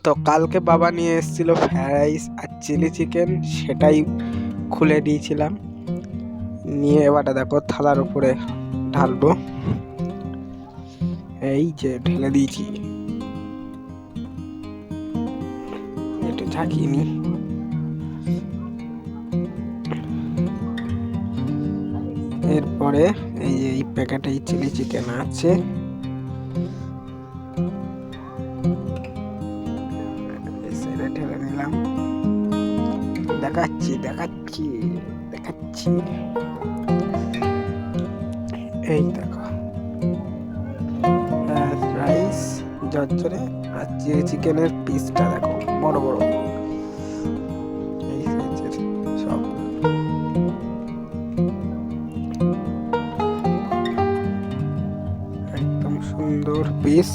তো কালকে বাবা নিয়ে এসেছিল ফ্রাইড রাইস আর চিলি চিকেন, সেটাই খুলে দিয়েছিলাম। নিয়ে এবারটা দেখো থালার উপরে ঢালবো। এই যে ঢেলে দিয়েছি, একটু ঝাঁকিয়ে নি। এরপরে এই প্যাকেটে চিলি চিকেন আছে, ঢেলে নিলাম। দেখাচ্ছি দেখাচ্ছি দেখাচ্ছি, এই দেখো রাইস জর্জরে, আর চিলি চিকেনের পিসটা দেখো বড় বড়, এই সাইজের সব। একদম সুন্দর পিস।